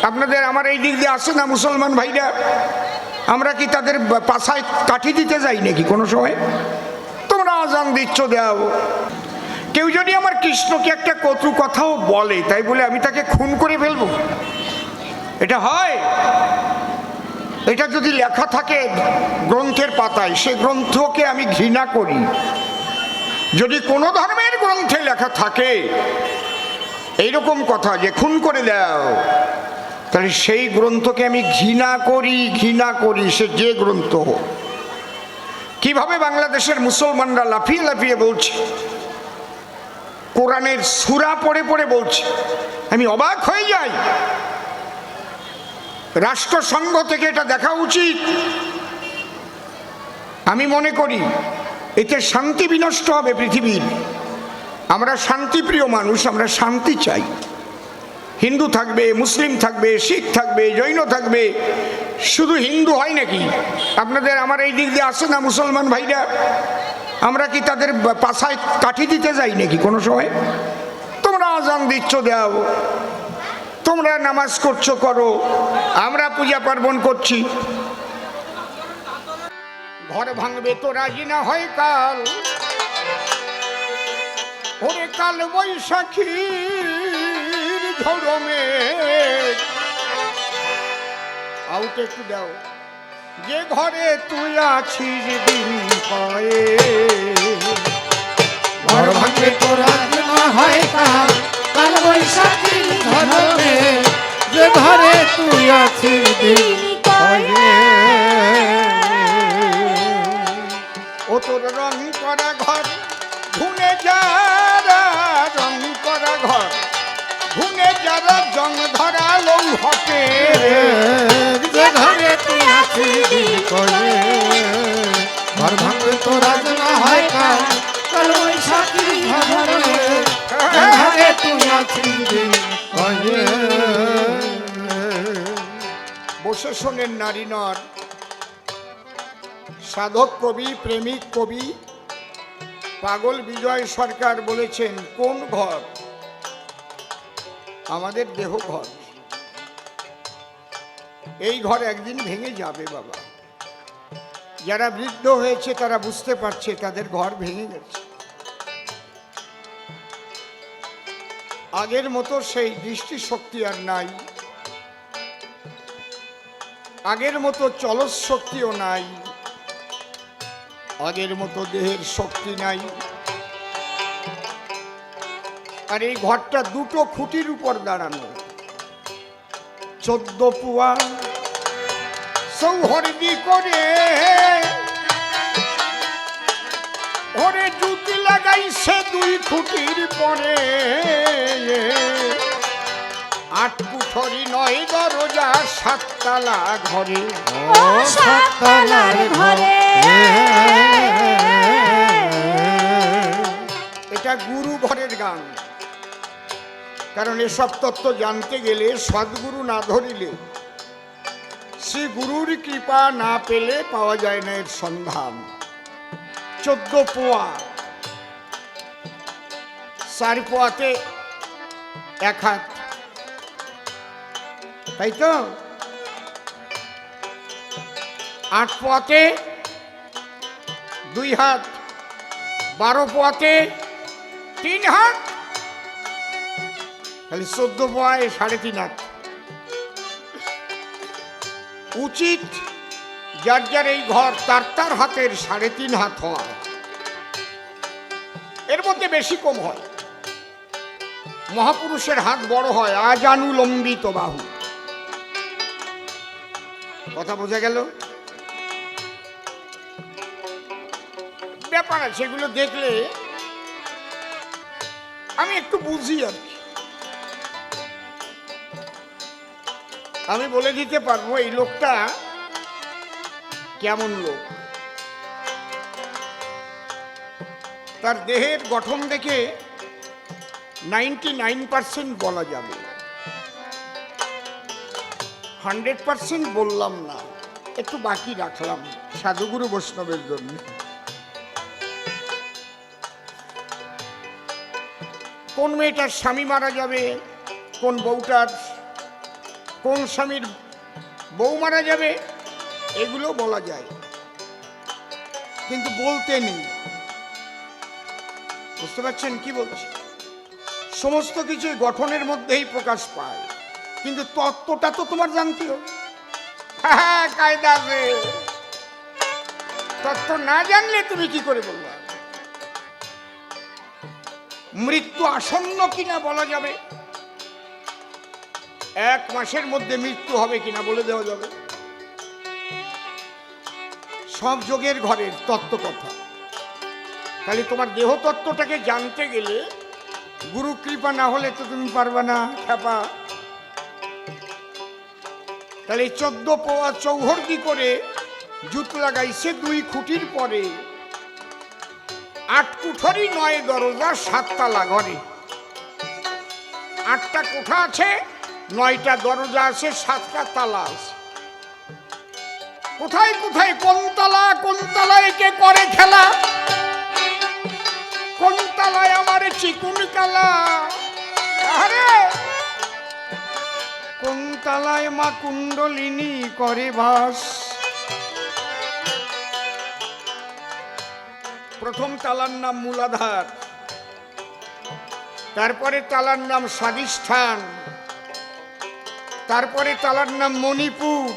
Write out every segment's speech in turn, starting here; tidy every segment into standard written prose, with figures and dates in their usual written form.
আপনাদের আমার এই দিক দিয়ে আসে না মুসলমান ভাইরা, আমরা কি তাদের পাছায় কাঠি দিতে যাই নাকি কোনো সময়? তোমরা আজান দিচ্ছ দাও। কেউ যদি আমার কৃষ্ণকে একটা কটু কথাও বলে, তাই বলে আমি তাকে খুন করে ফেলবো? এটা হয়? এটা যদি লেখা থাকে গ্রন্থের পাতায়, সে গ্রন্থকে আমি ঘৃণা করি। যদি কোনো ধর্মের গ্রন্থে লেখা থাকে এইরকম কথা যে খুন করে দাও, তাহলে সেই গ্রন্থকে আমি ঘৃণা করি, সে যে গ্রন্থ হোক। কিভাবে বাংলাদেশের মুসলমানরা লাফিয়ে লাফিয়ে বলছে, কোরআনের সূরা পড়ে পড়ে বলছে, আমি অবাক হয়ে যাই। রাষ্ট্রসংঘ থেকে এটা দেখা উচিত। আমি মনে করি এতে শান্তি বিনষ্ট হবে পৃথিবীর। আমরা শান্তিপ্রিয় মানুষ, আমরা শান্তি চাই। হিন্দু থাকবে, মুসলিম থাকবে, শিখ থাকবে, জৈন থাকবে। শুধু হিন্দু হয় নাকি? আপনাদের আমার এই দিক দিয়ে আসে না মুসলমান ভাইরা, আমরা কি তাদের পাছায় কাঠি দিতে যাই নাকি কোনো সময়? তোমরা আজান দিচ্ছ দাও, তোমরা নামাজ করছো করো, আমরা পূজা পার্বণ করছি। ঘর ভাঙবে তো রাজি না হয় কাল, ওরে কাল বৈশাখীর ঝড়মে। আউট একটু দাও। যে ঘরে তুই আছিস দিন কয়ে, ঘর ভাঙবে তো রাজি না হয় কাল, কাল বৈশাখীর ঝড়মে। যে ঘরে তুই আছিস দিন কয়ে, ও তোর রং করা ঘর ভুনে যারা, রং করা ঘর ভুনে যারা জং ধরা লৌহতে। যে ঘরে তুই আছিস দিন কয়ে, ঘর ভাঙবে তো রাজি না হয় কাল, কাল বৈশাখীর ঝড়মে। যে ঘরে তুই আছিস দিন কয়ে। বসে শোনেন নারী নর, সাধক কবি, প্রেমিক কবি পাগল বিজয় সরকার বলেছেন, কোন ঘর? আমাদের দেহ ঘর। এই ঘর একদিন ভেঙে যাবে বাবা। যারা বৃদ্ধ হয়েছে তারা বুঝতে পারছে তাদের ঘর ভেঙে গেছে। আগের মতো সেই দৃষ্টিশক্তি আর নাই, আগের মতো চলৎ শক্তিও নাই, আগের মতো দেহের শক্তি নাই। আর এই ঘরটা দুটো খুঁটির উপর দাঁড়ানো। 14 পুয়া সৌহর্দি করে ওরে জুতি লাগাইছে 2 খুঁটির পরে। 8 কুঠরি 9 দরজা 7 তালা ঘরে। ও সাততলার ঘরে। এটা গুরু ঘরের গান। কারণ এসব তত্ত্ব জানতে গেলে সদ্গুরু না ধরিলে, শ্রী গুরুর কৃপা না পেলে পাওয়া যায় না এর সন্ধান। 14 পোয়া, 4 পোয়াতে 1 হাত, তাই তো? 8 পোয়াতে 2 হাত, 12 পোয়াতে 3 হাত, তাহলে 14 পোয়ায় 3.5 হাত। উচিত যার যার এই ঘর তার তার হাতের 3.5 হাত হওয়া। এর মধ্যে বেশি কম হয়। মহাপুরুষের হাত বড় হয়, আজানুলম্বিত বাহু। কথা বোঝা গেল? ব্যাপার আছে, সেগুলো দেখলে আমি একটু বুঝি আর কি। আমি বলে দিতে পারবো এই লোকটা কেমন লোক। তার দেহের গঠন দেখে 99% বলা যাবে, 100% বললাম না, একটু বাকি রাখলাম সাধুগুরু বৈষ্ণবের জন্য। কোন মেয়েটার স্বামী মারা যাবে, কোন বউটার কোন স্বামীর বউ মারা যাবে, এগুলো বলা যায়, কিন্তু বলতে নেই। বুঝতে পারছেন কি বলছি? সমস্ত কিছু গঠনের মধ্যেই প্রকাশ পায়, কিন্তু তত্ত্বটা তো তোমার জানতে হবে। হ্যাঁ, কায়দা আছে। তত্ত্ব না জানলে তুমি কি করে বলবা? মৃত্যু আসন্ন কিনা বলা যাবে, 1 মাসের মধ্যে মৃত্যু হবে কিনা বলে দেওয়া যাবে। সব যোগের ঘরের তত্ত্ব কথা। তাহলে তোমার দেহ তত্ত্বটাকে জানতে গেলে গুরু কৃপা না হলে তো তুমি পারবে না খ্যাপা। তাহলে 14 পোয়া চৌহর্দি করে জুত লাগাইছে 2 খুঁটির পরে, 8 কুঠরি 9 দরজা 7 তালা ঘরে। 8টা কোঠা আছে, 9টা দরজা আছে, 7টা তালা আছে। কোথায় কোথায় কোন তালায় কে করে খেলা, কোন তালায় আমার চিকুন কালা, আরে কোন তালায় মা কুণ্ডলিনী করে বাস। প্রথম তালার নাম মূলাধার, তারপরে তালার নাম স্বাধিষ্ঠান, তারপরে তালার নাম মণিপুর,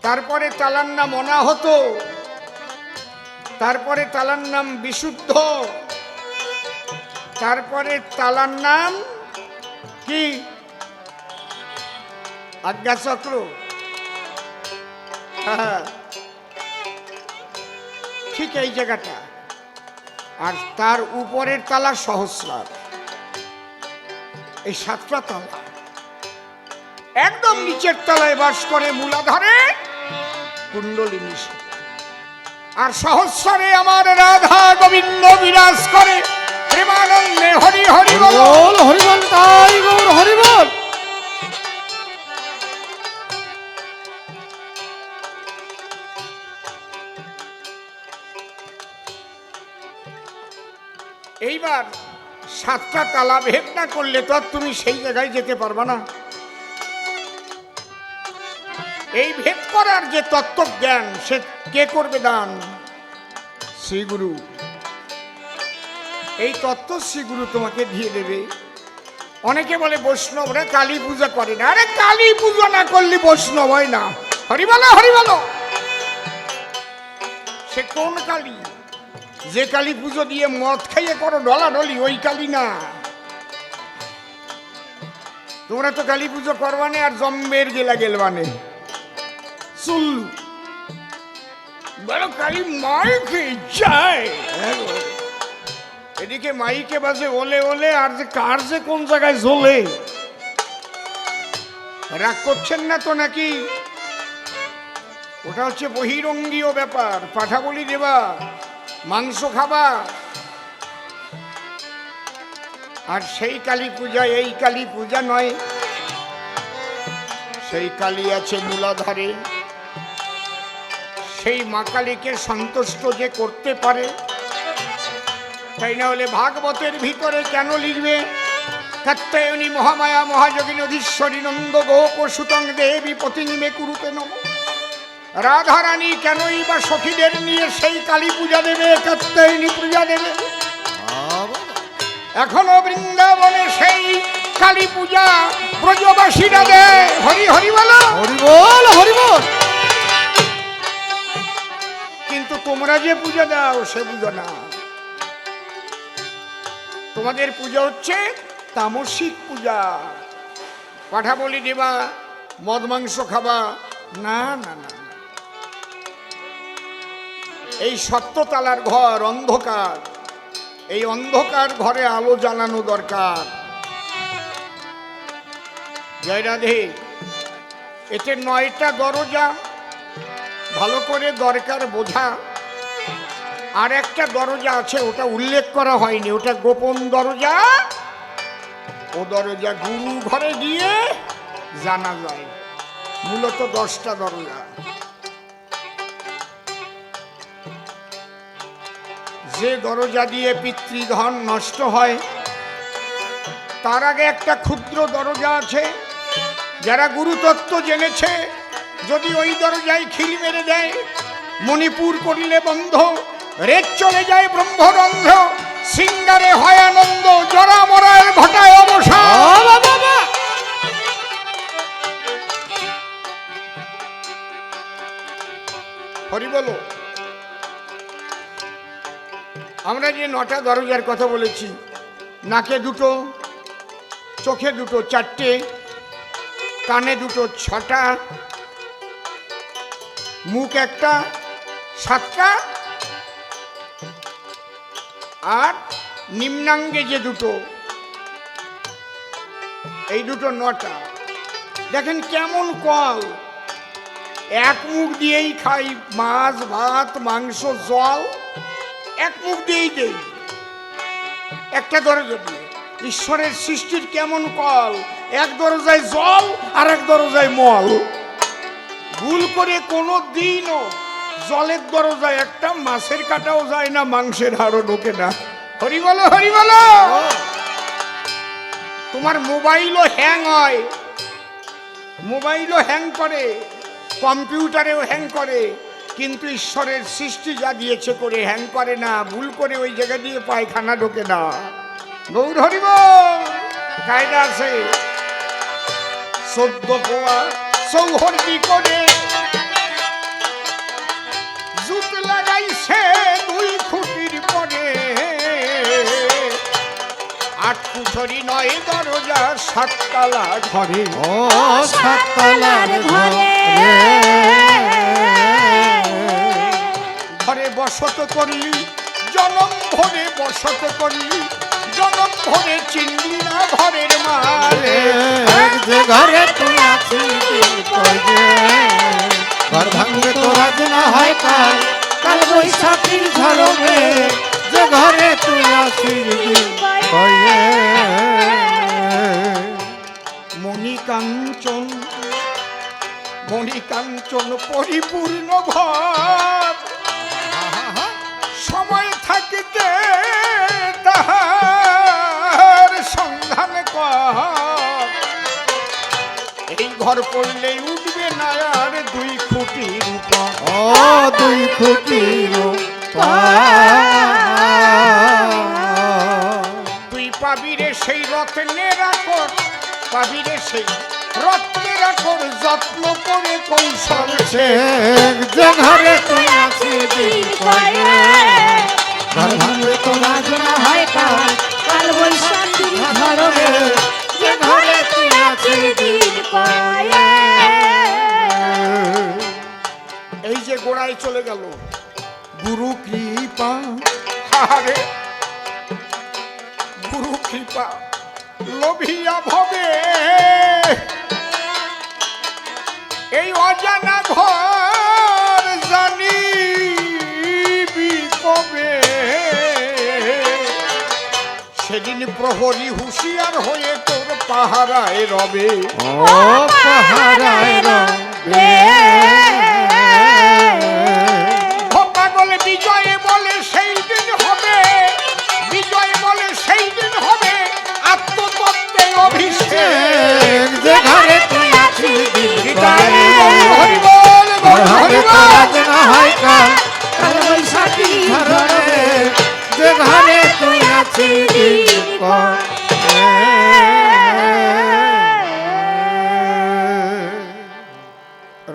তারপরে তালার নাম অনাহত, তারপরে তালার নাম বিশুদ্ধ, তারপরে তালার নাম কি আজ্ঞাচক্র। ঠিক এই জায়গাটা। আর তার উপরের তালা সহস্রার। এই 7টা তালা। একদম নিচের তলায় বাস করে মূলাধারে কুণ্ডলিনী, আর সহস্রে আমার রাধা গোবিন্দ বিরাজ করে প্রেমানন্দে। হরি হরি বল, হরি বল, তাই গৌর হরি বল। এইবার 7টা তালা ভেদ না করলে তো আর তুমি সেই জায়গায় যেতে পারবে না। এই ভেদ করার যে তত্ত্বজ্ঞান, সে কে করবে দান? শ্রীগুরু। এই তত্ত্ব শ্রীগুরু তোমাকে দিয়ে দেবে। অনেকে বলে বৈষ্ণবরা কালী পূজা করে না। আরে কালী পূজা না করলে বৈষ্ণব হয় না। হরি বলো, হরি বলো। সে কোন কালী? যে কালী পুজো দিয়ে মদ খাইয়ে করো ডলাডলি, ওই কালী না। তোমরা তো কালী পুজো করবানে আর জম্বের গেলা গেলবানে চুল্লু বড় কালী মাইকে যায়। এদিকে মাইকে বাজে ওলে ওলে, আর যে কার যে কোন জায়গায় জ্বলে। রাগ করছেন না তো নাকি? ওটা হচ্ছে বহিরঙ্গীয় ব্যাপার। পাঠা বলি দেবা, মাংস খাবা। আর সেই কালী পূজা এই কালী পূজা নয়। সেই কালী আছে মূলাধারে। সেই মা কালীকে সন্তুষ্ট যে করতে পারে, তাই না হলে ভাগবতের ভিতরে কেন লিখবে কাত্যায়নী মহামায়া মহাযোগিনী অধীশ্বরী নন্দ গোপ সুতং দেবী পতিনিমে কুরুতে নম। রাধারানী কেনই বা সখীদের নিয়ে সেই কালী পূজা দেবে, কাত্যায়নী পূজা দেবে? এখনো বৃন্দাবনে সেই কালী পূজা ব্রজবাসীরা দেয়। হরি হরি বলো, হরি বল, হরি বল। কিন্তু তোমরা যে পূজা দাও সে পূজা না। তোমাদের পূজা হচ্ছে তামসিক পূজা। পাঠা বলি দেবা, মদ মাংস খাবা, না না না। এই 7 তালার ঘর অন্ধকার। এই অন্ধকার ঘরে আলো জ্বালানো দরকার। জয় রাধে। এতে 9টা দরজা, ভালো করে দরকার বোঝা। আর একটা দরজা আছে, ওটা উল্লেখ করা হয়নি, ওটা গোপন দরজা। ও দরজা গুরু ঘরে গিয়ে জানা যায়। মূলত 10টা দরজা। যে দরজা দিয়ে পিতৃধন নষ্ট হয়, তার আগে একটা ক্ষুদ্র দরজা আছে, যারা গুরুতত্ত্ব জেনেছে যদি ওই দরজায় খিল মেরে দেয়, মণিপুর করলে বন্ধ, রেত চলে যায় ব্রহ্মরন্ধ্র, সিঙ্গারে হয় আনন্দ, জরা মরার ঘটায় অবসান। হরি বলো। আমরা যে 9টা দরজার কথা বলেছি, নাকে 2টো, চোখে 2টো 4টে, কানে 2টো 6টা, মুখ একটা 7টা, আর নিম্নাঙ্গে যে 2টো, এই 2টো 9টা। দেখেন কেমন কল, এক মুখ দিয়েই খাই মাছ ভাত মাংস জল, এক মুখ দিয়েই দেই, একটা দরজা দিয়ে। ঈশ্বরের সৃষ্টির কেমন কল, এক দরজায় জল আর এক দরজায় মল। ভুল করে কোনো দিনও জলের দরজায় একটা মাছের কাটাও যায় না, মাংসের হাড়ও ঢোকে না। হরি বলো হরি বলো। তোমার মোবাইলও হ্যাং হয়, মোবাইলও হ্যাং করে, কম্পিউটারেও হ্যাং করে, কিন্তু ঈশ্বরের সৃষ্টি যা দিয়েছে করে হ্যাং করে না, ভুল করে ওই জায়গা দিয়ে পায়খানা ঢোকে না। গৌর হরি বল। কায়দা আছে। 14 পোয়া সৌহর্দি করে জুত লাগাইছে 2 খুঁটির পরে, 8 কুঠরি 9 দরজা 7 তালা ঘরে। ও 7 তালার ঘরে ঘরে বসত করলি জনম ভরে, বসত করলি জনম ভরে, চিনলি না ঘরের মালে। যে ঘরে তুই আছিস ঘর ভাঙবে তোর আজ না হয় কাল, কাল বৈশাখীর ঝড়ে যে ঘরে তুই আছিস মণিকাঞ্চন মণিকাঞ্চন পরিপূর্ণ ঘর, সময় থাকিতে তাহার সন্ধান কর। এই ঘর পড়লেই উঠবে না আর 2 খুঁটির উপর। ও 2 খুঁটির তুই পাবি রে সেই রত্নের আকর, পাবি রে সেই রত্নের আকর, যত্ন করে কৌশল সে। যে ঘরে তুই আছিস ঘর ভাঙবে তোর আজ না হয় কাল, কাল বৈশাখীর ঝড়ে যে ঘরে তুই আছিস। এই যে গোড়ায় চলে গেল গুরু কৃপা, আরে গুরু কৃপা লোভিয়া ভবে এই অজানা ঘর জানিবি কবে। সেদিন প্রহরী হুঁশিয়ার হয়ে তোর পাহারায় রবে। ও পাহারায় রবে পাগল বিজয়ে বলে সেই দিন হবে, বিজয় বলে সেই দিন হবে, আত্মতত্ত্বে অভিষেক। যে ঘরে তুই আছিস হরি বল ঘর হরি ভাঙবে তোর বল। আজ না হয় কাল, কাল বৈশাখীর ঝড়ে যে ঘরে তুই আছিস।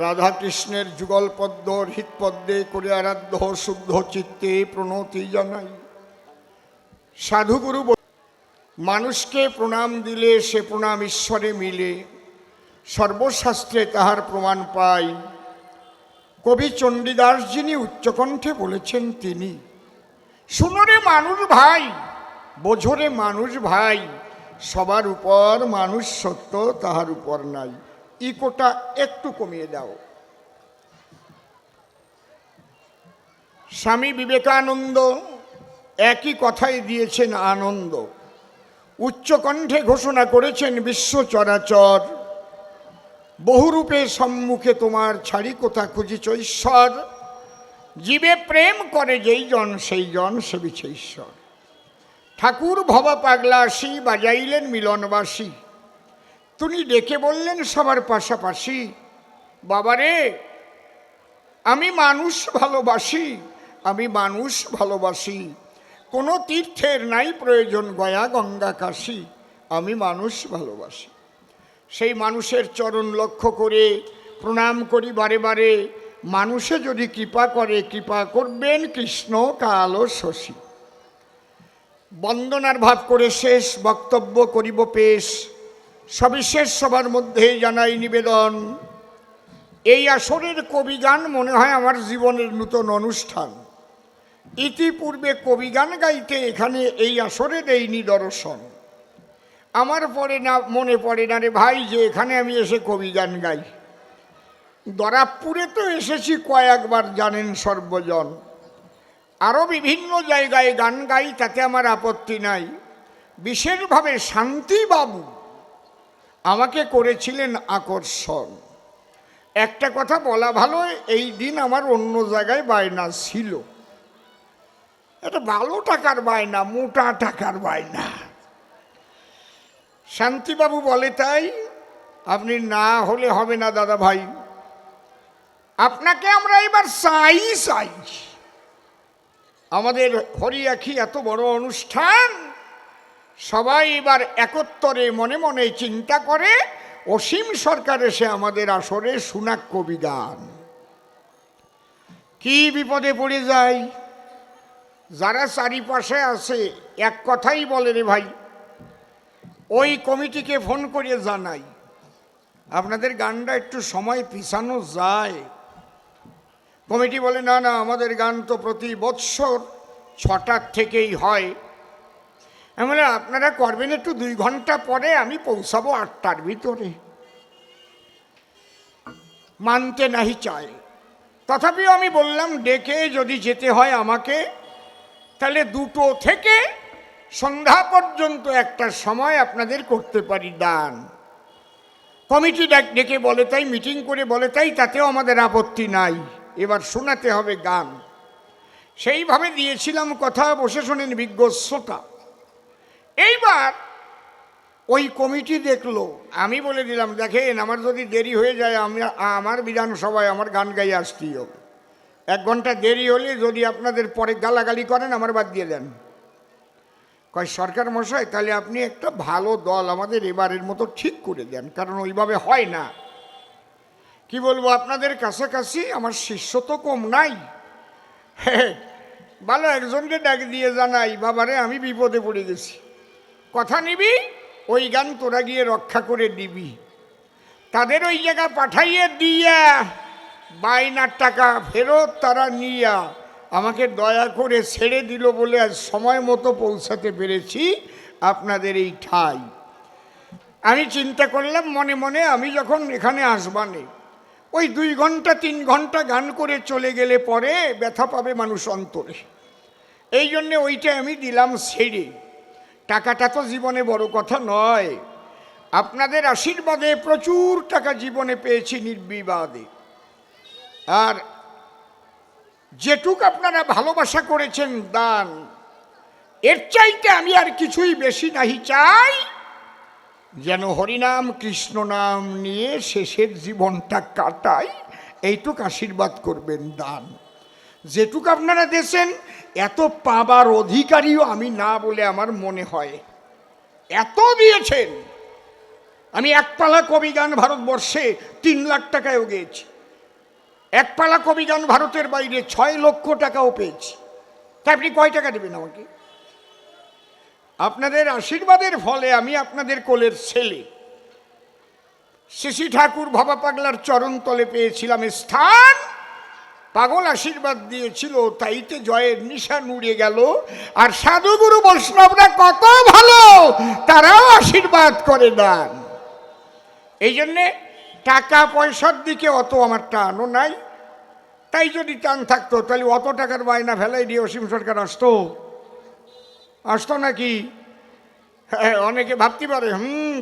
রাধা কৃষ্ণের যুগল পদ্ম হৃৎপদ্মে করে আরাধ্য শুদ্ধ চিত্তে প্রণতি জানাই। সাধুগুরু মানুষকে প্রণাম দিলে সে প্রণাম ঈশ্বরে মিলে, সর্বশাস্ত্রে তাহার প্রমাণ পাই। কবি চণ্ডীদাস যিনি উচ্চকণ্ঠে বলেছেন তিনি, শুনোরে মানুষ ভাই, বোঝোরে মানুষ ভাই, সবার উপর মানুষ সত্য তাহার উপর নাই। ইকোটা একটু কমিয়ে দাও। স্বামী বিবেকানন্দ একই কথাই দিয়েছেন আনন্দ। উচ্চকণ্ঠে ঘোষণা করেছেন বিশ্ব চরাচর, বহুরূপে সম্মুখে তোমার ছাড়ি কোথা খুঁজিছ ঈশ্বর। জীবে প্রেম করে যেই জন সেই জন সেবিছে ঈশ্বর। ঠাকুর ভবা পাগলা আসি বাজাইলেন মিলনবাসী, তিনি ডেকে বললেন সবার পাশাপাশি, বাবারে আমি মানুষ ভালোবাসি, আমি মানুষ ভালোবাসি, কোনো তীর্থের নাই প্রয়োজন গয়া গঙ্গা কাশী, আমি মানুষ ভালোবাসি। সেই মানুষের চরণ লক্ষ্য করে প্রণাম করি বারে বারে, মানুষে যদি কৃপা করে কৃপা করবেন কৃষ্ণ কালো শশী। বন্দনার ভাব করে শেষ বক্তব্য করিব পেশ, সবিশেষ সবার মধ্যে জানাই নিবেদন, এই আসরের কবিগান মনে হয় আমার জীবনের নূতন অনুষ্ঠান। ইতিপূর্বে কবিগান গাইতে এখানে এই আসরের এই নিদর্শন। আমার পরে না মনে পড়ে না রে ভাই যে এখানে আমি এসে কবিগান গাই। দরাবপুরে তো এসেছি কয়েকবার, জানেন সর্বজন। আরও বিভিন্ন জায়গায় গান গাই, তাতে আমার আপত্তি নাই। বিশেষভাবে শান্তিবাবু আমাকে করেছিলেন আকর্ষণ। একটা কথা বলা ভালো, এই দিন আমার অন্য জায়গায় বায়না ছিল, এটা ভালো টাকার বায়না, মোটা টাকার বায়না। শান্তিবাবু বলে তাই আপনি না হলে হবে না দাদা ভাই, আপনাকে আমরা এবার চাই চাই। আমাদের হরিয়াখি এত বড় অনুষ্ঠান, সবাই এবার একত্তরে মনে মনে চিন্তা করে অসীম সরকার এসে আমাদের আসরে শুনাক কবি গান। কি বিপদে পড়ে যায়, যারা চারিপাশে আছে এক কথাই বলে রে ভাই, ওই কমিটিকে ফোন করে জানাই আপনাদের গানটা একটু সময় পিছানো যায়। কমিটি বলে না না, আমাদের গান তো প্রতি বৎসর 6টার থেকেই হয়। আমি বলে আপনারা করবেন একটু 2 ঘন্টা পরে, আমি পৌঁছাবো 8টার ভিতরে। মানতে নাহি চায়, তথাপিও আমি বললাম ডেকে যদি যেতে হয় আমাকে, তাহলে 2টো থেকে সন্ধ্যা পর্যন্ত একটা সময় আপনাদের করতে পারি দান। কমিটি ডেকে বলে তাই, মিটিং করে বলে তাই, তাতেও আমাদের আপত্তি নাই, এবার শোনাতে হবে গান। সেইভাবে দিয়েছিলাম কথা, বসে শোনেন বিজ্ঞ শ্রোতা। এইবার ওই কমিটি দেখলো, আমি বলে দিলাম দেখেন আমার যদি দেরি হয়ে যায়, আমি আমার বিধানসভায় আমার গান গাইয়ে আসতেই হবে। 1 ঘন্টা দেরি হলে যদি আপনাদের পরে গালাগালি করেন আমার বাদ দিয়ে দেন। কয় সরকার মশাই তাহলে আপনি একটা ভালো দল আমাদের এবারের মতো ঠিক করে দেন, কারণ ওইভাবে হয় না। কি বলবো, আপনাদের কাছাকাছি আমার শিষ্য তো কম নাই। ভালো একজনকে ডাক দিয়ে জানাই, বাবারে আমি বিপদে পড়ে গেছি, কথা নিবি, ওই গান তোরা গিয়ে রক্ষা করে দিবি। তাদের ওই জায়গা পাঠাইয়ে দিয়া বায়নার টাকা ফেরত তারা নিয়া আমাকে দয়া করে ছেড়ে দিল বলে আজ সময় মতো পৌঁছাতে পেরেছি আপনাদের এই ঠাই। আমি চিন্তা করলাম মনে মনে, আমি যখন এখানে আসবানে ওই 2 ঘন্টা 3 ঘন্টা গান করে চলে গেলে পরে ব্যথা পাবে মানুষ অন্তরে, এই জন্যে ওইটা আমি দিলাম ছেড়ে। টাকাটা তো জীবনে বড় কথা নয়, আপনাদের আশীর্বাদে প্রচুর টাকা জীবনে পেয়েছি নির্বিবাদে। আর যেটুক আপনারা ভালোবাসা করেছেন দান, এর চাইতে আমি আর কিছুই বেশি নাহি চাই, যেন হরিনাম কৃষ্ণ নাম নিয়ে শেষের জীবনটা কাটাই, এইটুক আশীর্বাদ করবেন দান। যেটুক আপনারা দেশেন এত পাবার অধিকারীও আমি না বলে আমার মনে হয়, এত দিয়েছেন। আমি একপালা কবিগান ভারতবর্ষে 3 লাখ টাকায়ও গেছি, একপালা কবিগান ভারতের বাইরে 6 লক্ষ টাকাও পেয়েছি। তা আপনি কয় টাকা দেবেন আমাকে? আপনাদের আশীর্বাদের ফলে আমি আপনাদের কোলের ছেলে শ্রী ঠাকুর ভবা পাগলার চরণতলে পেয়েছিলাম স্থান। পাগল আশীর্বাদ দিয়েছিল, তাইতে জয়ের নিশান উড়ে গেল। আর সাধুগুরু বৈষ্ণবরা কত ভালো, তারাও আশীর্বাদ করে দেন। এই জন্যে টাকা পয়সার দিকে অত আমার টানও নাই। তাই যদি টান থাকতো তাহলে অত টাকার বায়না ফেলাই দিয়ে অসীম সরকার আসতো নাকি? হ্যাঁ, অনেকে ভাবতে পারে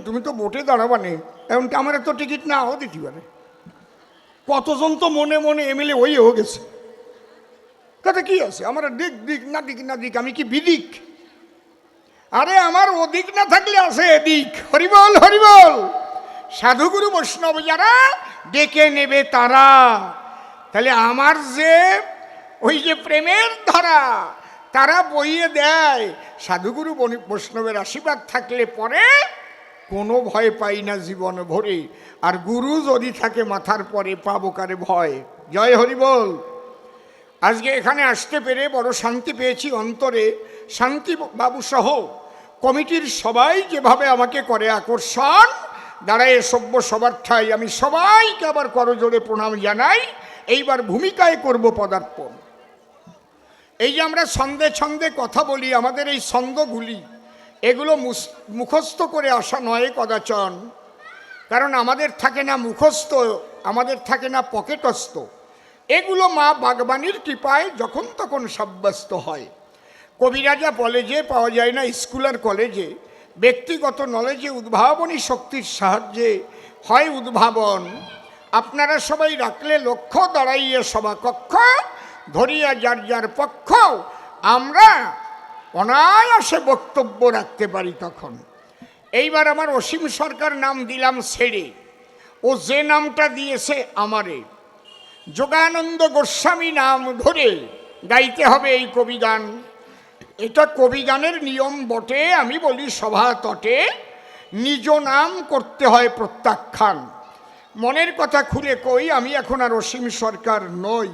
তুমি তো ভোটে দাঁড়াবানে, এমনকি আমার তো টিকিট নাও দিতে পারে। কতজন তো মনে মনে এমএলএ হয়েও গেছে, তাতে কি আছে? আমার দিক না দিক, আমি কি বিদিক? আরে আমার ওদিক না থাকলে আছে এদিক। হরিবল হরিবল। সাধুগুরু বৈষ্ণব যারা ডেকে নেবে তারা। তাহলে আমার যে ওই যে প্রেমের ধারা তারা বইয়ে দেয়, সাধুগুরু বৈষ্ণবের আশীর্বাদ থাকলে পরে কোনো ভয় পাই না জীবন ভরে। আর গুরু যদি থাকে মাথার পরে পাবো কারে ভয়। জয় হরি বল। আজকে এখানে আসতে পেরে বড় শান্তি পেয়েছি অন্তরে। শান্তি বাবু সহ কমিটির সবাই যেভাবে আমাকে করে আকর্ষণ, দাঁড়ায় সভ্য সবার ঠাই আমি সবাইকে আবার করজোড়ে প্রণাম জানাই। এইবার ভূমিকায় করব পদার্পণ। এই যে আমরা ছন্দে ছন্দে কথা বলি, আমাদের এই ছন্দগুলি এগুলো মুখস্থ করে আসা নয় কদাচন। কারণ আমাদের থাকে না মুখস্থ, আমাদের থাকে না পকেটস্থ। এগুলো মা বাগবানীর কৃপায় যখন তখন সাব্যস্ত হয়। কবিরাজা বলে যে পাওয়া যায় না স্কুল আর কলেজে, ব্যক্তিগত নলেজে উদ্ভাবনী শক্তির সাহায্যে হয় উদ্ভাবন। আপনারা সবাই রাখলে লক্ষ্য, দাঁড়াইয়ে সভাকক্ষ ধরিয়া যার যার পক্ষ, আমরা অনায়াসে বক্তব্য রাখতে পারি তখন। এইবার আমার অসীম সরকার নাম দিলাম ছেড়ে, ও যে নামটা দিয়েছে আমারে, যোগানন্দ গোস্বামী নাম ধরে গাইতে হবে এই কবিগান। এটা কবিগানের নিয়ম বটে। আমি বলি সভা তটে নিজ নাম করতে হয় প্রত্যাখ্যান। মনের কথা খুলে কই, আমি এখন আর অসীম সরকার নই।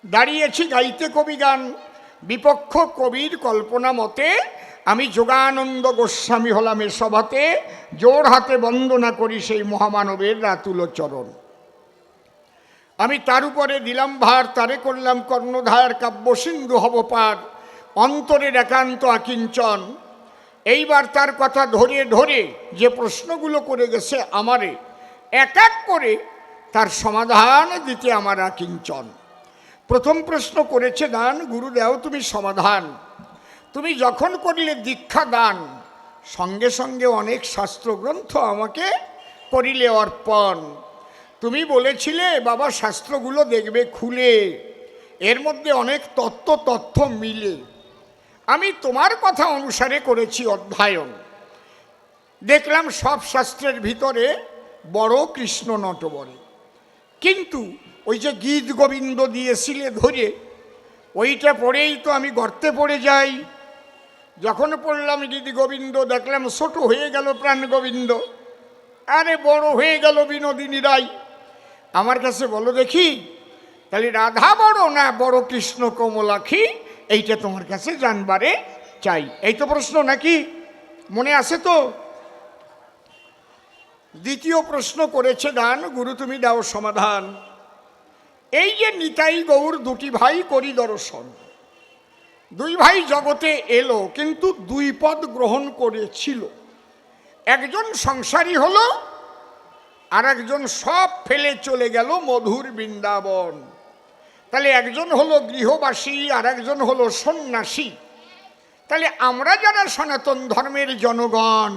দাঁড়িয়েছি গাইতে কবিগান, বিপক্ষ কবির কল্পনা মতে আমি যোগানন্দ গোস্বামী হলাম এ সভাতে। জোর হাতে বন্দনা করি সেই মহামানবের রাতুল চরণ। আমি তার উপরে দিলাম ভার, তারে করলাম কর্ণধার, কাব্য সিন্ধু হব পার, অন্তরের একান্ত আকিঞ্চন। এইবার তার কথা ধরে ধরে যে প্রশ্নগুলো করে গেছে আমারে, এক এক করে তার সমাধান দিতে আমার আকিঞ্চন। প্রথম প্রশ্ন করেছে দান, গুরু দেও তুমি সমাধান। তুমি যখন করলে দীক্ষা দান, সঙ্গে সঙ্গে অনেক শাস্ত্রগ্রন্থ আমাকে করিলে অর্পণ। তুমি বলেছিলে বাবা শাস্ত্রগুলো দেখবে খুলে, এর মধ্যে অনেক তথ্য মিলে। আমি তোমার কথা অনুসারে করেছি অধ্যয়ন। দেখলাম সব শাস্ত্রের ভিতরে বড় কৃষ্ণ নটবরে। কিন্তু ওই যে গীত গোবিন্দ দিয়েছিলে ধরে, ওইটা পড়েই তো আমি গর্তে পড়ে যাই। যখন পড়লাম গীত গোবিন্দ, দেখলাম ছোট হয়ে গেল প্রাণ গোবিন্দ, আরে বড় হয়ে গেল বিনোদিনী রায়। আমার কাছে বলো দেখি, তাহলে রাধা বড় না বড় কৃষ্ণ কমলাক্ষী, এইটা তোমার কাছে জানবারে চাই। এই তো প্রশ্ন নাকি? মনে আছে তো? দ্বিতীয় প্রশ্ন করেছে দান, গুরু তুমি দাও সমাধান। এই যে নিতাই গৌর দুটি ভাই করি দর্শন, দুই ভাই জগতে এলো কিন্তু দুই পদ গ্রহণ করেছিল। একজন সংসারী হলো, আর একজন সব ফেলে চলে গেল মধুর বৃন্দাবন। তাহলে একজন হলো গৃহবাসী আর একজন হলো সন্ন্যাসী। তাহলে আমরা যারা সনাতন ধর্মের জনগণ,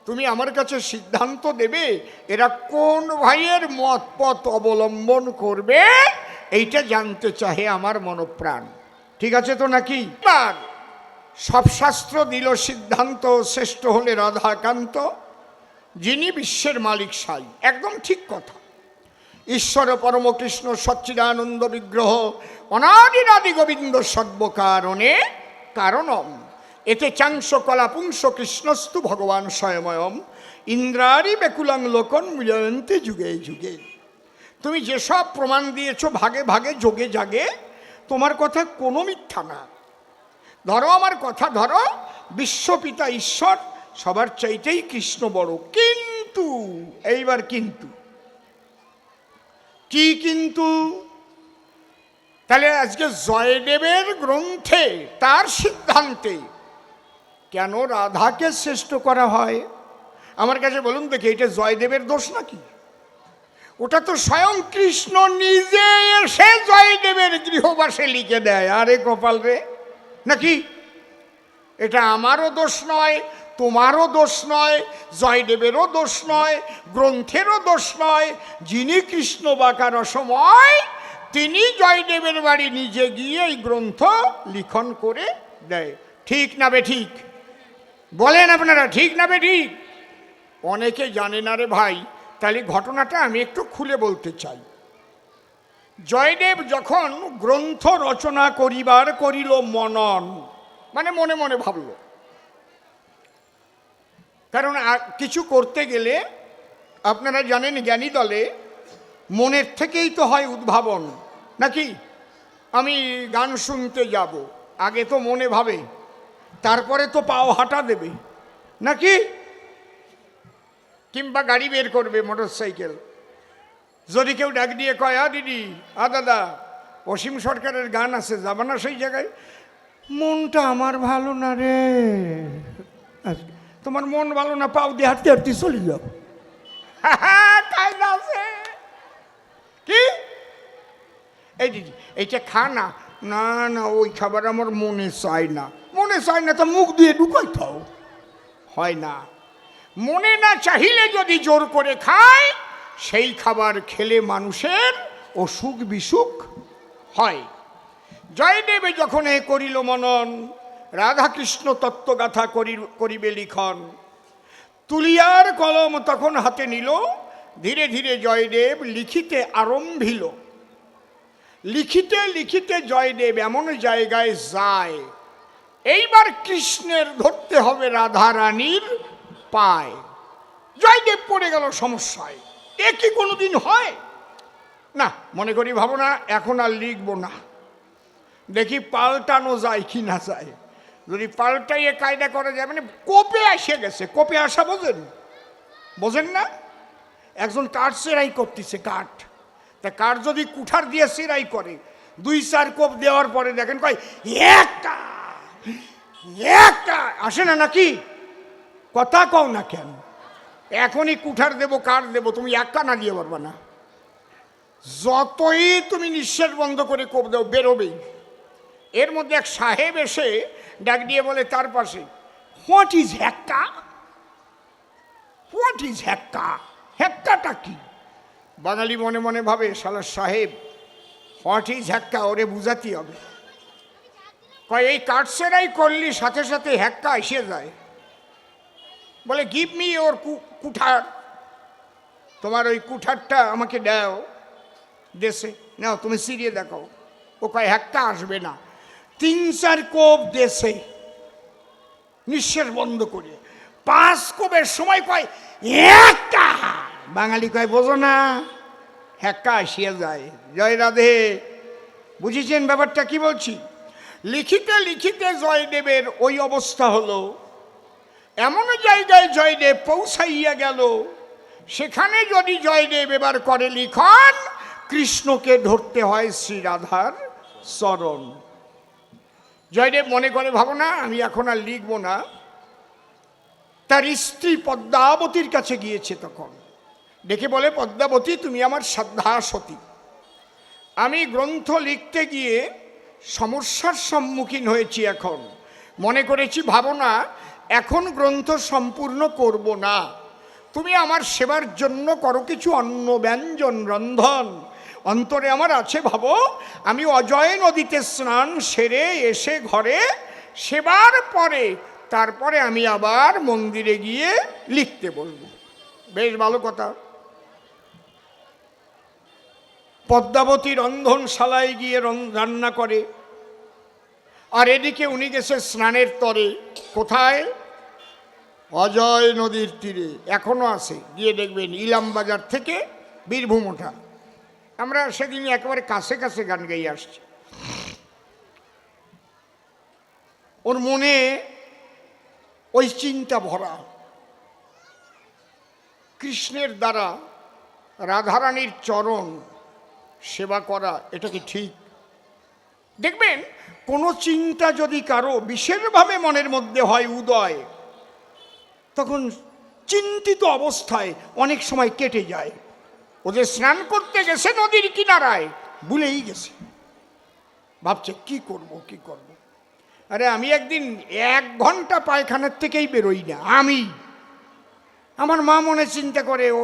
তুমি আমার কাছে সিদ্ধান্ত দেবে এরা কোন ভাইয়ের মত পথ অবলম্বন করবে, এইটা জানতে চাহে আমার মনপ্রাণ। ঠিক আছে তো নাকি? এবার সব শাস্ত্র দিল সিদ্ধান্ত, শ্রেষ্ঠ হলে রাধাকান্ত, যিনি বিশ্বের মালিক সাই। একদম ঠিক কথা। ঈশ্বর পরম কৃষ্ণ সচ্চিদানন্দ বিগ্রহ, অনাদিরাদি গোবিন্দ সর্বকারণে কারণম, এতে চাংশ কলা পুংস কৃষ্ণস্তু ভগবান স্বয়ময়ম, ইন্দ্রারি বেকুলাং লোকন মিলয়ন্তে যুগে যুগে। তুমি যেসব প্রমাণ দিয়েছ ভাগে ভাগে যোগে জাগে, তোমার কথা কোনো মিথ্যা না। ধরো আমার কথা ধরো, বিশ্বপিতা ঈশ্বর সবার চাইতেই কৃষ্ণ বড়। কিন্তু এইবার কিন্তু কি কিন্তু? তাহলে আজকে জয়দেবের গ্রন্থে তার সিদ্ধান্তে কেন রাধাকে শ্রেষ্ঠ করা হয়? আমার কাছে বলুন দেখি, এটা জয়দেবের দোষ নাকি? ওটা তো স্বয়ং কৃষ্ণ নিজে এসে জয়দেবের গৃহবাসে লিখে দেয়। আরে কপাল রে, নাকি? এটা আমারও দোষ নয়, তোমারও দোষ নয়, জয়দেবেরও দোষ নয়, গ্রন্থেরও দোষ নয়। যিনি কৃষ্ণ বাঁকা রসময়, তিনি জয়দেবের বাড়ি নিজে গিয়ে এই গ্রন্থ লিখন করে দেয়। ঠিক না বে ঠিক? বলেন আপনারা, ঠিক না বে ঠিক? অনেকে জানে না রে ভাই, তাহলে ঘটনাটা আমি একটু খুলে বলতে চাই। জয়দেব যখন গ্রন্থ রচনা করিল মনন, মানে মনে মনে ভাবল, কারণ কিছু করতে গেলে আপনারা জানেন জ্ঞানী দলে মনের থেকেই তো হয় উদ্ভাবন, নাকি? আমি গান শুনতে যাব, আগে তো মনে ভাবে, তারপরে তো পাও হাঁটা দেবে, নাকি? কিংবা গাড়ি বের করবে, মোটর সাইকেল। যদি কেউ ডাক দিয়ে কয়, দিদি, দাদা, অসীম সরকারের গান আছে, যাবা না সেই জায়গায়? মনটা আমার ভালো না রে। তোমার মন ভালো না, পাও দিয়ে হাঁটতে হাঁটতে চলে যাও। কায়দা আছে কি? এই দিদি, এইটা খা না। না না, ওই খাবার আমার মনে চায় না। মনে চায় না তো মুখ দিয়ে ঢুকাই খাও, হয় না। মনে না চাহিলে যদি জোর করে খায়, সেই খাবার খেলে মানুষের অসুখ বিসুখ হয়। জয়দেবে যখন এ করিল মনন, রাধাকৃষ্ণ তত্ত্বগাথা করিবে লিখন, তুলিয়ার কলম তখন হাতে নিল, ধীরে ধীরে জয়দেব লিখিতে আরম্ভিল। লিখিতে লিখিতে জয়দেব এমন জায়গায় যায়, এইবার কৃষ্ণের ধরতে হবে রাধা রানীর পায়। জয়দেব পড়ে গেল সমস্যায়, এ কি কোনোদিন হয়? না, মনে করি ভাবো না, এখন আর লিখবো না, দেখি পাল্টানো যায় কি না যায়। যদি পাল্টাইয়ে কায়দা করা যায়, মানে কোপে এসে গেছে। কোপে আসা বোঝেন না? একজন কাঠ সেরাই করতেছে, কাঠ। তা কাঠ যদি কুঠার দিয়ে সেরাই করে, 2-4 কোপ দেওয়ার পরে দেখেন কয় একটা আসে না, নাকি? কথা কও না কেন? এখনই কুঠার দেবো, কাঠ দেবো, তুমি একটা না দিয়ে পারবা না। যতই তুমি নিঃশ্বাস বন্ধ করে কোপ দাও, বেরোবেই। এর মধ্যে এক সাহেব এসে ডাক দিয়ে বলে তার পাশে, হোয়াট ইজ হ্যাক্কা? হোয়াট ইজ হ্যাক্কা? হ্যাক্কাটা কি? বাঙালি মনে মনে ভাবে, শালা সাহেব হোয়াট ইজ হ্যাক্কা ওরে বুঝাতে হবে। কয়, এই কাঠসেরাই করলি, সাথে সাথে হ্যাক্কা এসে যায়। বলে, গিভ মি ওর কুঠার, তোমার ওই কুঠারটা আমাকে দাও। দেশে নাও, তুমি সিরিয়ে দেখাও। ও কয়, হ্যাক্কা আসবে না। 3-4 কোপ দেশে, নিঃশ্বাস বন্ধ করে। 5 কোপের সময় কয় একটা। বাঙালি কয়, বোঝো না, হ্যাক্কা আসিয়া যায়। জয় রাধে। বুঝেছেন ব্যাপারটা কি বলছি? লিখিতে লিখিতে জয়দেবের ওই অবস্থা হলো। এমন জায়গায় জয়দেব পৌঁছাইয়া গেল, সেখানে যদি জয়দেব এবার করে লিখন, কৃষ্ণকে ধরতে হয় শ্রী রাধার চরণ। জয়দেব মনে করে, ভাবো না, আমি এখন আর লিখবো না। তার স্ত্রী পদ্মাবতীর কাছে গিয়েছে, তখন ডেকে বলে, পদ্মাবতী, তুমি আমার শ্রদ্ধা সতী। আমি গ্রন্থ লিখতে গিয়ে সমস্যার সম্মুখীন হয়েছি। এখন মনে করেছি, ভাবো না, এখন গ্রন্থ সম্পূর্ণ করব না। তুমি আমার সেবার জন্য করো কিছু অন্ন ব্যঞ্জন রন্ধন। অন্তরে আমার আছে, ভাবো, আমি অজয় নদীতে স্নান সেরে এসে ঘরে সেবার পরে তারপরে আমি আবার মন্দিরে গিয়ে লিখতে বলবো। বেশ ভালো কথা। পদ্মাবতী রন্ধনশালায় গিয়ে রান্না করে, আর এদিকে উনি গেছে স্নানের তরে। কোথায়? অজয় নদীর তীরে, এখনো আছে, গিয়ে দেখবেন ইলামবাজার থেকে বীরভূম ওঠা। আমরা সেদিন একেবারে কাছে কাছে গান গাইয়ে আসছি। ওর মনে ওই চিন্তা ভরা, কৃষ্ণের দ্বারা রাধারানীর চরণ সেবা করা, এটা কি ঠিক? দেখবেন কোনো চিন্তা যদি কারো বিশেষভাবে মনের মধ্যে হয় উদয়, তখন চিন্তিত অবস্থায় অনেক সময় কেটে যায়। ও যে স্নান করতে গেছে নদীর কিনারায়, ভুলেই গেছে, ভাবছে কি করব কি করব। আরে আমি একদিন 1 ঘন্টা পায়খানার থেকেই বেরোই না। আমার মা মনে চিন্তা করে, ও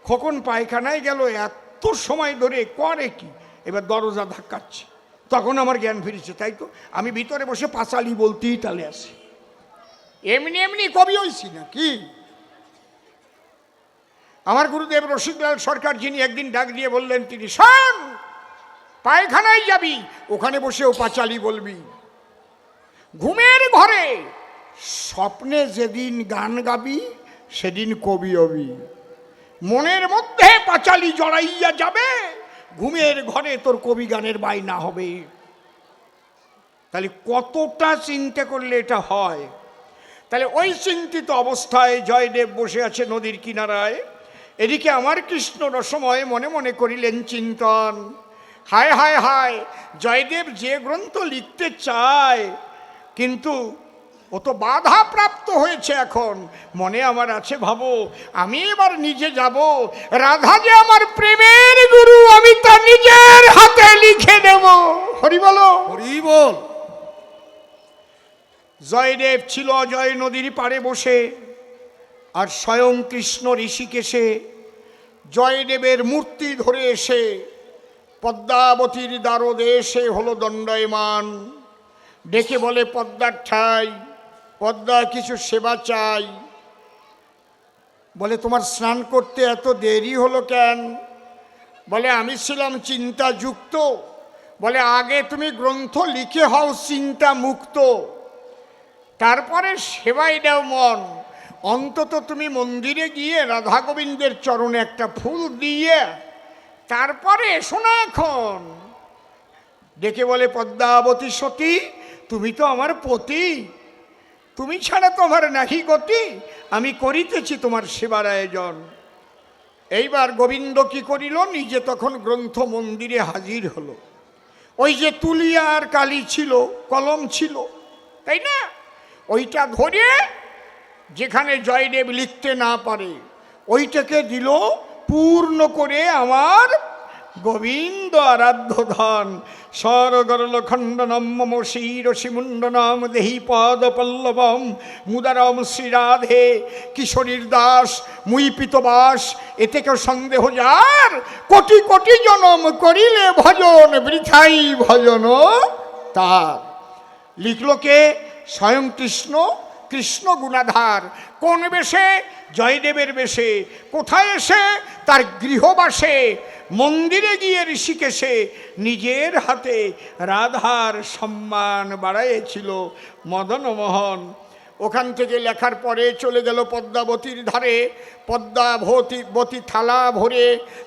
খোকন পায়খানায় গেল, এত সময় ধরে করে কি? এবার দরজা ধাক্কাচ্ছে, তখন আমার জ্ঞান ফিরেছে। তাই তো আমি ভিতরে বসে পাঁচালি বলতেই তালে আসি। এমনি এমনি কবি হইছি না কি? আমার গুরুদেব রসিকলাল সরকার, যিনি একদিন ডাক দিয়ে বললেন, তিনি শোন, পায়খানায় যাবি, ওখানে বসেও পাঁচালি বলবি। ঘুমের ঘরে স্বপ্নে যেদিন গান গাবি সেদিন কবি হবি। মনের মধ্যে পাঁচালি জড়াইয়া যাবে, ঘুমের ঘরে তোর কবি গানের বায়না হবে। তাহলে কতটা চিন্তা করলে এটা হয়। তাহলে ওই চিন্তিত অবস্থায় জয়দেব বসে আছে নদীর কিনারায়, এদিকে আমার কৃষ্ণ রসময় মনে মনে করিলেন চিন্তন, হায় হায় হায়, জয়দেব যে গ্রন্থ লিখতে চায় কিন্তু ও তো বাধা প্রাপ্ত হয়েছে। এখন মনে আমার আছে, ভাবো আমি এবার নিজে যাব, রাধা যে আমার প্রেমের গুরু, আমি তা নিজের হাতে লিখে দেব। হরি বলো, হরি বল। জয়দেব ছিল অজয় নদীর পাড়ে বসে, আর স্বয়ং কৃষ্ণ ঋষিকেশে জয়দেবের মূর্তি ধরে এসে পদ্মাবতীর দ্বারদেশে হলো দণ্ডায়মান। ডেকে বলে, পদ্মার ঠাই, পদ্মা কিছু সেবা চাই। বলে, তোমার স্নান করতে এত দেরি হলো কেন? বলে, আমি ছিলাম চিন্তাযুক্ত। বলে, আগে তুমি গ্রন্থ লিখে হও চিন্তা মুক্ত, তারপরে সেবাই দাও মন। অন্তত তুমি মন্দিরে গিয়ে রাধা গোবিন্দের চরণে একটা ফুল দিয়ে তারপরে এসো না এখন। ডেকে বলে, পদ্মাবতী সতী, তুমি তো আমার পতি, তুমি ছাড়া তো আমার নাহি গতি, আমি করিতেছি তোমার সেবার আয়োজন। এইবার গোবিন্দ কি করিল, নিজে তখন গ্রন্থ মন্দিরে হাজির হলো। ওই যে তুলিয়া আর কালি ছিল, কলম ছিল, তাই না, ওইটা ধরে যেখানে জয়দেব লিখতে না পারে ওইটাকে দিল পূর্ণ করে আমার গোবিন্দ আরাধ্য ধন। স্বরগরল খণ্ডনম মম শিরসি মুণ্ডনম দেহি পদ পল্লবম মুদারম শ্রীরাধে কিশোরীর দাস মুই পিতবাস। এতে কেউ সন্দেহ যার, কোটি কোটি জনম করিলে ভজন বৃথাই ভজন তার। লিখল কে? স্বয়ং কৃষ্ণ, কৃষ্ণ গুণাধার। কোন বেশে? জয়দেবের বেশে। কোথায় এসে? তার গৃহবাসে, মন্দিরে গিয়ে ঋষিকেশে নিজের হাতে রাধার সম্মান বাড়াইছিল মদনমোহন। ওখান থেকে লেখার পরে চলে গেল পদ্মাবতীর ধারে। পদ্মাবতী থালা ভরে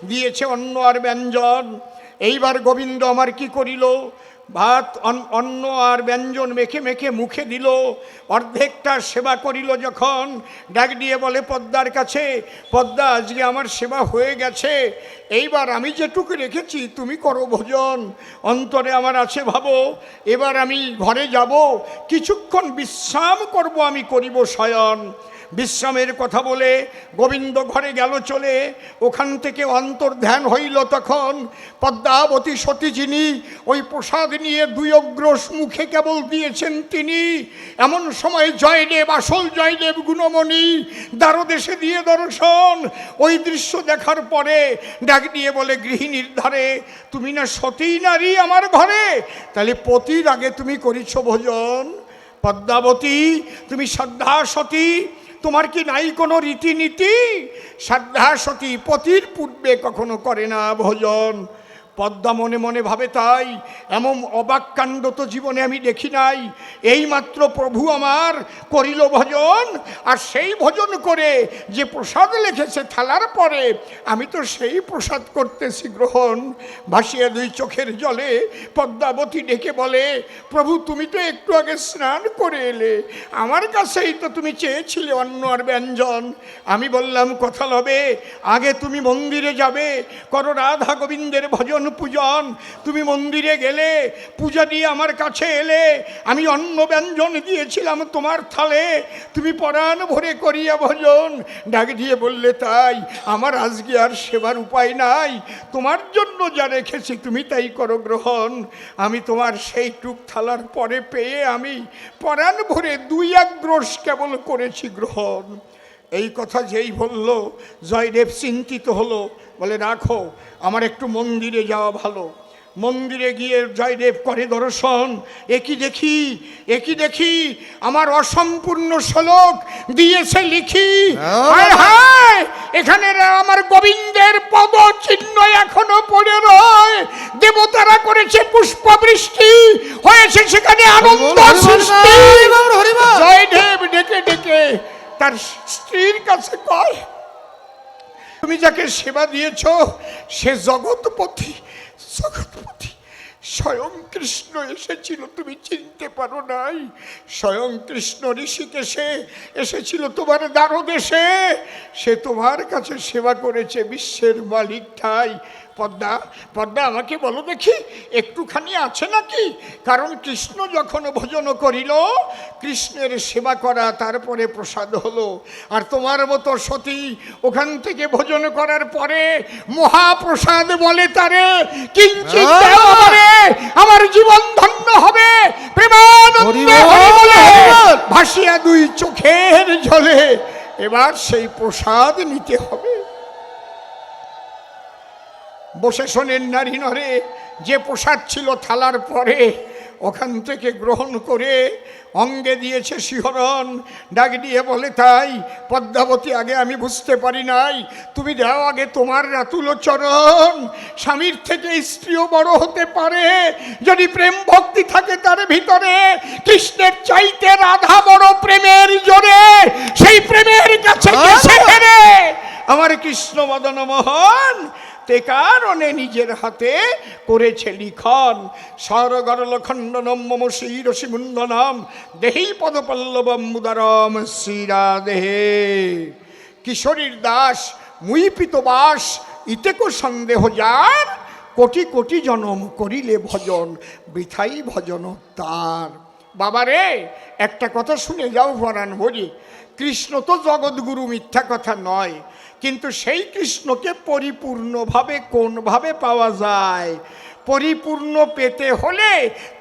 দিয়েছে অন্ন আর ব্যঞ্জন। এইবার গোবিন্দ আমার কি করিল, ভাত অন্ন আর ব্যঞ্জন মেখে মেখে মুখে দিল। অর্ধেকটা সেবা করিল যখন, ডাক দিয়ে বলে পদ্মার কাছে, পদ্মা আজকে আমার সেবা হয়ে গেছে, এইবার আমি যেটুকু রেখেছি তুমি করো ভোজন। অন্তরে আমার আছে ভাবো, এবার আমি ঘরে যাব, কিছুক্ষণ বিশ্রাম করব, আমি করিব শয়ন। বিশ্রামের কথা বলে গোবিন্দ ঘরে গেল চলে। ওখান থেকে অন্তর্ধ্যান হইল তখন পদ্মাবতী সতী, যিনি ওই প্রসাদ নিয়ে দুই অগ্রস মুখে কেবল দিয়েছেন তিনি। এমন সময় জয়দেব, আসল জয়দেব গুণমণি দ্বারদেশে দিয়ে দর্শন। ওই দৃশ্য দেখার পরে ডাক দিয়ে বলে, গৃহিণীর ধারে, তুমি না সতী নারী আমার ঘরে, তাহলে পতির আগে তুমি করিছ ভোজন। পদ্মাবতী, তুমি শ্রদ্ধা সতী, তোমার কি নাই কোনো রীতিনীতি? শ্রদ্ধা সতী পতির পূর্বে কখনো করে না ভোজন। পদ্মা মনে মনে ভাবে, তাই এমন অবাক কাণ্ড তো জীবনে আমি দেখি নাই। এইমাত্র প্রভু আমার করিল ভজন, আর সেই ভোজন করে যে প্রসাদ লিখেছে থালার পরে, আমি তো সেই প্রসাদ করতেছি গ্রহণ। ভাসিয়া দুই চোখের জলে পদ্মাবতী ডেকে বলে, প্রভু তুমি তো একটু আগে স্নান করে এলে, আমার কাছেই তো তুমি চেয়েছিলে অন্ন আর ব্যঞ্জন। আমি বললাম কথা লবে, আগে তুমি মন্দিরে যাবে, করো রাধা গোবিন্দের ভজন পূজন। তুমি মন্দিরে গেলে, পূজা দিয়ে আমার কাছে এলে, আমি অন্ন ব্যঞ্জন দিয়েছিলাম তোমার থালে, তুমি পরাণ ভরে করিয়া ভজন। ডাক দিয়ে বললে, তাই আমার আজকে আর সেবার উপায় নাই, তোমার জন্য যা রেখেছি তুমি তাই করো গ্রহণ। আমি তোমার সেই টুক থালার পরে পেয়ে আমি পরাণ ভরে দুই আগ্রস কেবল করেছি গ্রহণ। এই কথা যেই বলল, জয়দেব চিন্তিত হলো, বলে রাখো, আমার একটু মন্দিরে যাওয়া ভালো। মন্দিরে গিয়ে জয়দেব করে দর্শন। একই দেখি আমার অসম্পূর্ণ শ্লোক দিয়েছে লিখি। হায় হায়, এখানে আমার গোবিন্দের পদ চিহ্ন এখনো পড়ে রয়। দেবতারা করেছে পুষ্পবৃষ্টি, হয়েছে সেখানে আনন্দ সৃষ্টি। জয়দেব ডেকে ডেকে তার স্ত্রীর কাছে কয়, তুমি যাকে সেবা দিয়েছ সে জগৎপতি স্বয়ং কৃষ্ণ এসেছিল, তুমি চিনতে পারো নাই? স্বয়ং কৃষ্ণ ঋষিকেশে এসেছিল তোমার দ্বারদেশে, সে তোমার কাছে সেবা করেছে বিশ্বের মালিক ঠাই। পদ্মা আমাকে বলো দেখি একটুখানি আছে নাকি? কারণ কৃষ্ণ যখন ভোজন করিল, কৃষ্ণের সেবা করা তারপরে প্রসাদ হলো। আর তোমার মতো সতী ওখান থেকে ভোজন করার পরে মহাপ্রসাদ বলে তারে, কিঞ্চিৎ দেও আমারে, আমার জীবন ধন্য হবে। প্রেমানন্দে ভাসিয়া দুই চোখের জলে এবার সেই প্রসাদ নিতে হবে। বসে শোনেন নারী নরে, যে প্রসাদ ছিল থালার পরে ওখান থেকে গ্রহণ করে অঙ্গে দিয়েছে শিহরণ। ডাক দিয়ে বলে, তাই পদ্মাবতী, আগে আমি বুঝতে পারি নাই, তুমি দাও আগে তোমার রাতুল চরণ। স্বামীর থেকে স্ত্রীও বড় হতে পারে যদি প্রেম ভক্তি থাকে তার ভিতরে। কৃষ্ণের চাইতে রাধা বড় প্রেমের জোরে, সেই প্রেমের কাছে গেছে হেরে আমার কৃষ্ণ মদন মোহন। তে কারণে নিজের হাতে করেছে লিখন। স্বরগরল খণ্ডনম মম শিরসি মুণ্ডনম দেহি পদপল্লবম মুদারম শ্রীরাধে। কিশোরীর দাস মুই পিতবাস, ইতেকো সন্দেহ যার, কোটি কোটি জনম করিলে ভজন, বৃথাই ভজন তার। বাবারে, একটা কথা শুনে যাও পরাণ ভরি, কৃষ্ণ তো জগৎগুরু, মিথ্যা কথা নয়, কিন্তু সেই কৃষ্ণকে পরিপূর্ণভাবে কোনভাবে পাওয়া যায়? পরিপূর্ণ পেতে হলে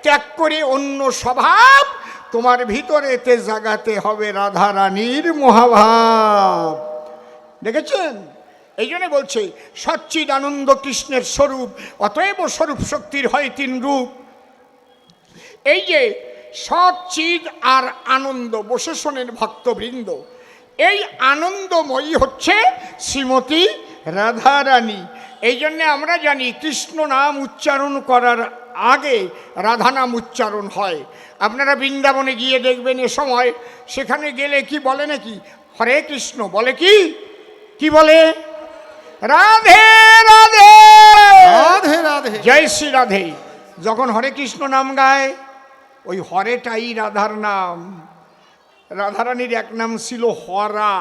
ত্যাগ করে অন্য স্বভাব তোমার ভিতরেতে জাগাতে হবে রাধারানীর মহাভাব। দেখেছেন? এই জন্য বলছে সচ্চিদ আনন্দ কৃষ্ণের স্বরূপ, অতএব স্বরূপ শক্তির হয় তিন রূপ। এই যে সচ্চিদ আর আনন্দ, বসে শোনেন ভক্তবৃন্দ, এই আনন্দময়ী হচ্ছে শ্রীমতী রাধারানী। এই জন্যে আমরা জানি কৃষ্ণ নাম উচ্চারণ করার আগে রাধা নাম উচ্চারণ হয়। আপনারা বৃন্দাবনে গিয়ে দেখবেন এ সময়, সেখানে গেলে কি বলে নাকি? হরে কৃষ্ণ বলে, কি বলে? রাধে রাধে রাধে রাধে, জয় শ্রী রাধে। যখন হরে কৃষ্ণ নাম গায়, ওই হরেটাই রাধার নাম। রাধারানীর এক নাম ছিল হরা।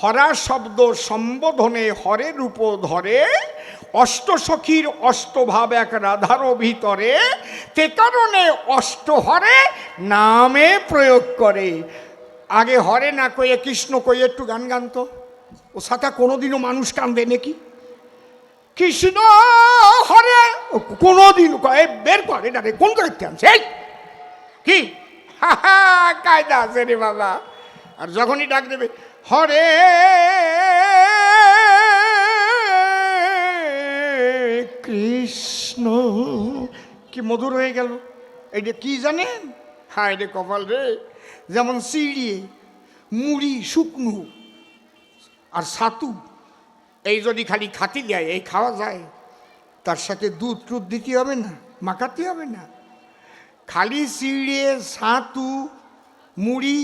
হরা শব্দ সম্বোধনে হরে রূপ ধরে, অষ্টসখীর অষ্টভাব এক রাধারও ভিতরে, তে কারণে অষ্টহরে নামে প্রয়োগ করে। আগে হরে না কয়ে কৃষ্ণ কয়ে একটু গান গান্ত, ও সাথে কোনোদিনও মানুষ কান্দে নাকি? কৃষ্ণ হরে কোনোদিন বের করে না রে, কোন করতে আনছে কি কায়দা আছে রে বাবা। আর যখনই ডাক দেবে হরে কৃষ্ণ, কি মধুর হয়ে গেল। এইটা কি জানেন? হ্যাঁ, এটা কপাল রে। যেমন চিড়িয়ে, মুড়ি, শুকনো আর ছাতু, এই যদি খালি খাতি দেয় এই খাওয়া যায়, তার সাথে দুধ টুধ দিতে হবে না, মাখাতে হবে না। খালি চিড়ে, ছাতু, মুড়ি,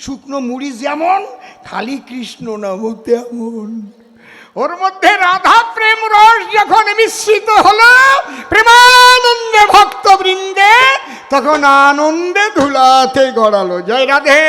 শুকনো মুড়ি যেমন, খালি কৃষ্ণ নাম তেমন। ওর মধ্যে রাধা প্রেম রস যখন মিশ্রিত হলো প্রেমানন্দে ভক্তবৃন্দে, তখন আনন্দে ধুলাতে গড়ালো। জয় রাধে।